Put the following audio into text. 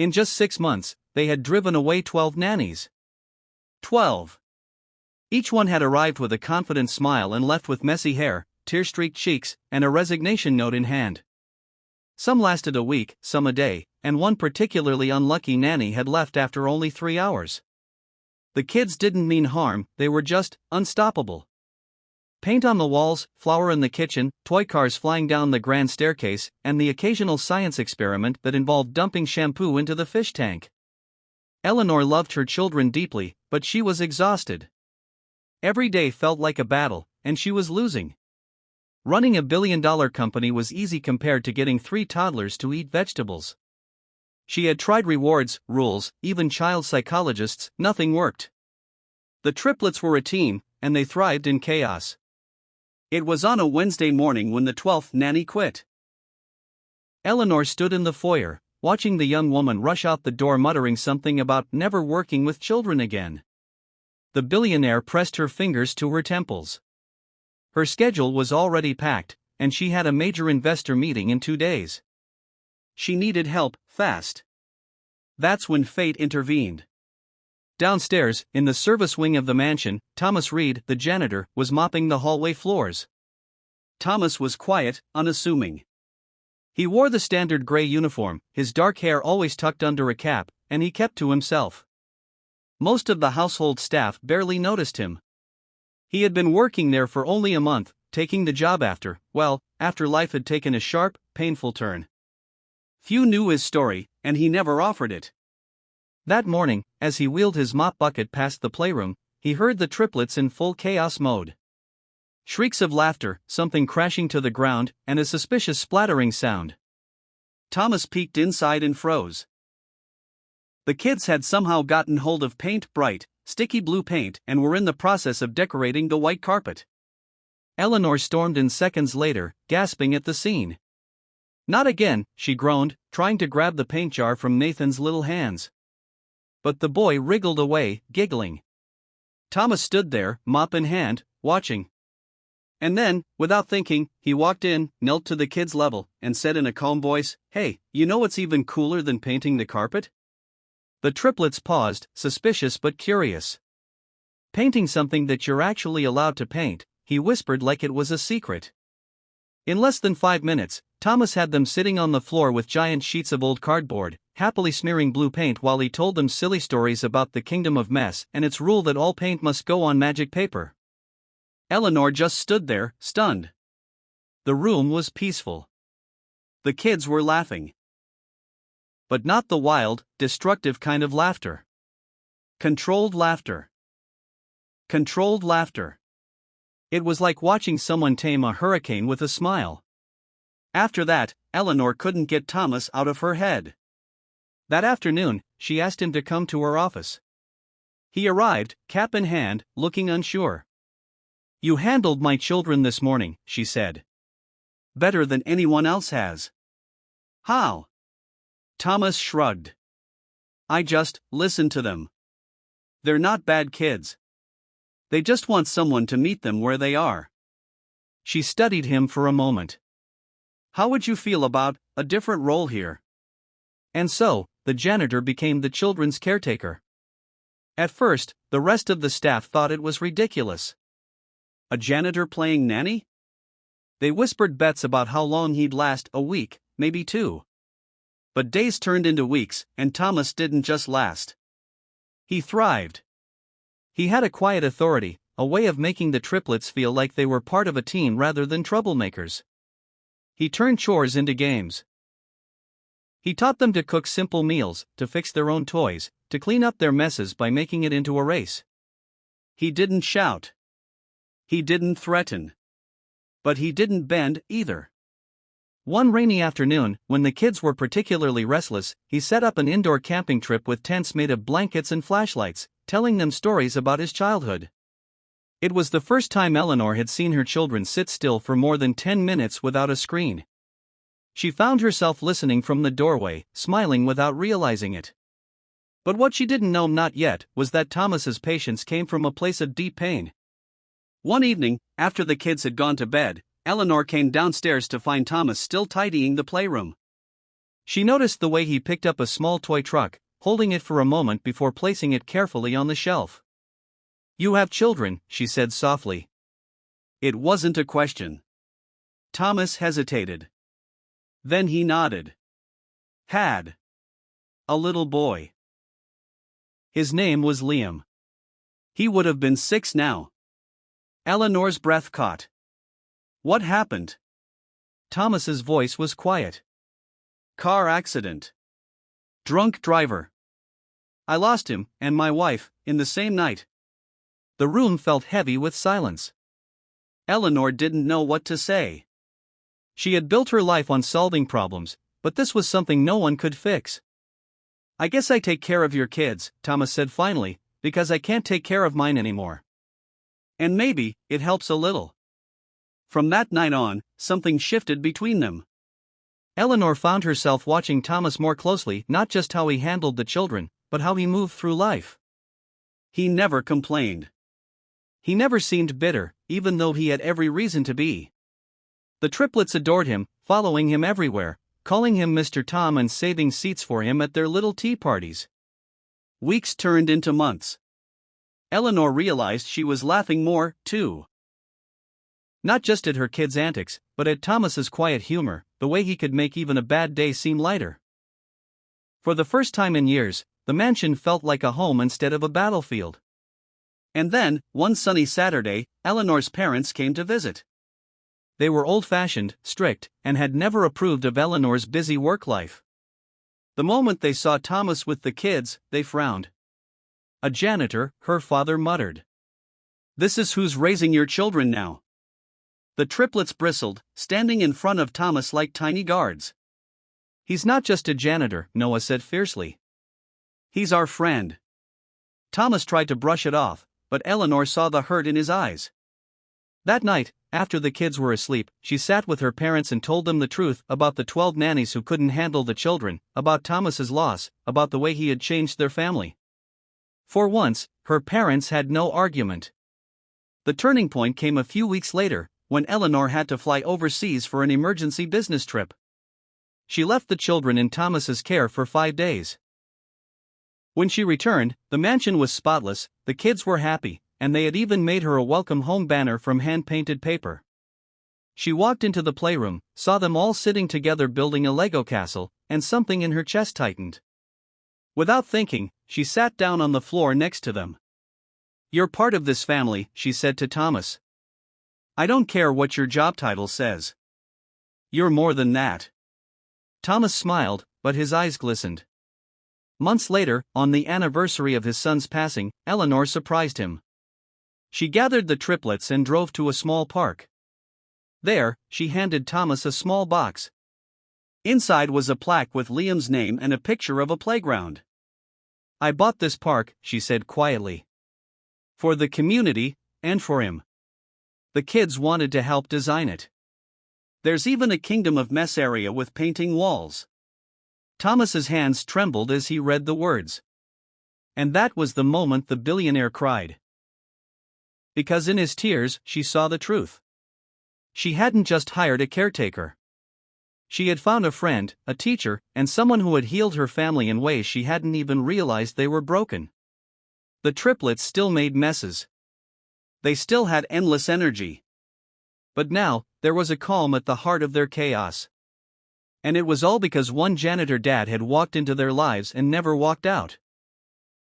In just 6 months, they had driven away 12 nannies. 12. Each one had arrived with a confident smile and left with messy hair, tear-streaked cheeks, and a resignation note in hand. Some lasted a week, some a day, and one particularly unlucky nanny had left after only 3 hours. The kids didn't mean harm, they were just unstoppable. Paint on the walls, flour in the kitchen, toy cars flying down the grand staircase, and the occasional science experiment that involved dumping shampoo into the fish tank. Eleanor loved her children deeply, but she was exhausted. Every day felt like a battle, and she was losing. Running a billion-dollar company was easy compared to getting 3 toddlers to eat vegetables. She had tried rewards, rules, even child psychologists, nothing worked. The triplets were a team, and they thrived in chaos. It was on a Wednesday morning when the 12th nanny quit. Eleanor stood in the foyer, watching the young woman rush out the door muttering something about never working with children again. The billionaire pressed her fingers to her temples. Her schedule was already packed, and she had a major investor meeting in 2 days. She needed help, fast. That's when fate intervened. Downstairs, in the service wing of the mansion, Thomas Reed, the janitor, was mopping the hallway floors. Thomas was quiet, unassuming. He wore the standard gray uniform, his dark hair always tucked under a cap, and he kept to himself. Most of the household staff barely noticed him. He had been working there for only a month, taking the job after life had taken a sharp, painful turn. Few knew his story, and he never offered it. That morning, as he wheeled his mop bucket past the playroom, he heard the triplets in full chaos mode. Shrieks of laughter, something crashing to the ground, and a suspicious splattering sound. Thomas peeked inside and froze. The kids had somehow gotten hold of bright, sticky blue paint and were in the process of decorating the white carpet. Eleanor stormed in seconds later, gasping at the scene. "Not again," she groaned, trying to grab the paint jar from Nathan's little hands. But the boy wriggled away, giggling. Thomas stood there, mop in hand, watching. And then, without thinking, he walked in, knelt to the kid's level, and said in a calm voice, "Hey, you know what's even cooler than painting the carpet?" The triplets paused, suspicious but curious. "Painting something that you're actually allowed to paint," he whispered like it was a secret. In less than 5 minutes, Thomas had them sitting on the floor with giant sheets of old cardboard, happily smearing blue paint while he told them silly stories about the kingdom of mess and its rule that all paint must go on magic paper. Eleanor just stood there, stunned. The room was peaceful. The kids were laughing. But not the wild, destructive kind of laughter. Controlled laughter. Controlled laughter. It was like watching someone tame a hurricane with a smile. After that, Eleanor couldn't get Thomas out of her head. That afternoon, she asked him to come to her office. He arrived, cap in hand, looking unsure. "You handled my children this morning," she said. "Better than anyone else has." "How?" Thomas shrugged. "I just listened to them. They're not bad kids. They just want someone to meet them where they are." She studied him for a moment. "How would you feel about a different role here?" And so, the janitor became the children's caretaker. At first, the rest of the staff thought it was ridiculous. A janitor playing nanny? They whispered bets about how long he'd last, a week, maybe 2. But days turned into weeks, and Thomas didn't just last. He thrived. He had a quiet authority, a way of making the triplets feel like they were part of a team rather than troublemakers. He turned chores into games. He taught them to cook simple meals, to fix their own toys, to clean up their messes by making it into a race. He didn't shout. He didn't threaten. But he didn't bend, either. One rainy afternoon, when the kids were particularly restless, he set up an indoor camping trip with tents made of blankets and flashlights, telling them stories about his childhood. It was the first time Eleanor had seen her children sit still for more than 10 minutes without a screen. She found herself listening from the doorway, smiling without realizing it. But what she didn't know not yet was that Thomas's patience came from a place of deep pain. One evening, after the kids had gone to bed, Eleanor came downstairs to find Thomas still tidying the playroom. She noticed the way he picked up a small toy truck, holding it for a moment before placing it carefully on the shelf. "You have children," she said softly. It wasn't a question. Thomas hesitated. Then he nodded. Had. A little boy. His name was Liam. He would have been 6 now. Eleanor's breath caught. What happened? Thomas's voice was quiet. Car accident. Drunk driver. I lost him, and my wife, in the same night. The room felt heavy with silence. Eleanor didn't know what to say. She had built her life on solving problems, but this was something no one could fix. "I guess I take care of your kids," Thomas said finally, "because I can't take care of mine anymore. And maybe, it helps a little." From that night on, something shifted between them. Eleanor found herself watching Thomas more closely, not just how he handled the children, but how he moved through life. He never complained. He never seemed bitter, even though he had every reason to be. The triplets adored him, following him everywhere, calling him Mr. Tom and saving seats for him at their little tea parties. Weeks turned into months. Eleanor realized she was laughing more, too. Not just at her kids' antics, but at Thomas's quiet humor, the way he could make even a bad day seem lighter. For the first time in years, the mansion felt like a home instead of a battlefield. And then, one sunny Saturday, Eleanor's parents came to visit. They were old-fashioned, strict, and had never approved of Eleanor's busy work life. The moment they saw Thomas with the kids, they frowned. "A janitor," her father muttered. "This is who's raising your children now." The triplets bristled, standing in front of Thomas like tiny guards. "He's not just a janitor," Noah said fiercely. "He's our friend." Thomas tried to brush it off, but Eleanor saw the hurt in his eyes. That night, after the kids were asleep, she sat with her parents and told them the truth about the 12 nannies who couldn't handle the children, about Thomas's loss, about the way he had changed their family. For once, her parents had no argument. The turning point came a few weeks later, when Eleanor had to fly overseas for an emergency business trip. She left the children in Thomas's care for 5 days. When she returned, the mansion was spotless, the kids were happy, and they had even made her a welcome home banner from hand-painted paper. She walked into the playroom, saw them all sitting together building a Lego castle, and something in her chest tightened. Without thinking, she sat down on the floor next to them. "You're part of this family," she said to Thomas. "I don't care what your job title says. You're more than that." Thomas smiled, but his eyes glistened. Months later, on the anniversary of his son's passing, Eleanor surprised him. She gathered the triplets and drove to a small park. There, she handed Thomas a small box. Inside was a plaque with Liam's name and a picture of a playground. "I bought this park," she said quietly. "For the community, and for him. The kids wanted to help design it. There's even a Kingdom of Mess area with painting walls." Thomas's hands trembled as he read the words. And that was the moment the billionaire cried. Because in his tears, she saw the truth. She hadn't just hired a caretaker. She had found a friend, a teacher, and someone who had healed her family in ways she hadn't even realized they were broken. The triplets still made messes. They still had endless energy. But now, there was a calm at the heart of their chaos. And it was all because one janitor dad had walked into their lives and never walked out.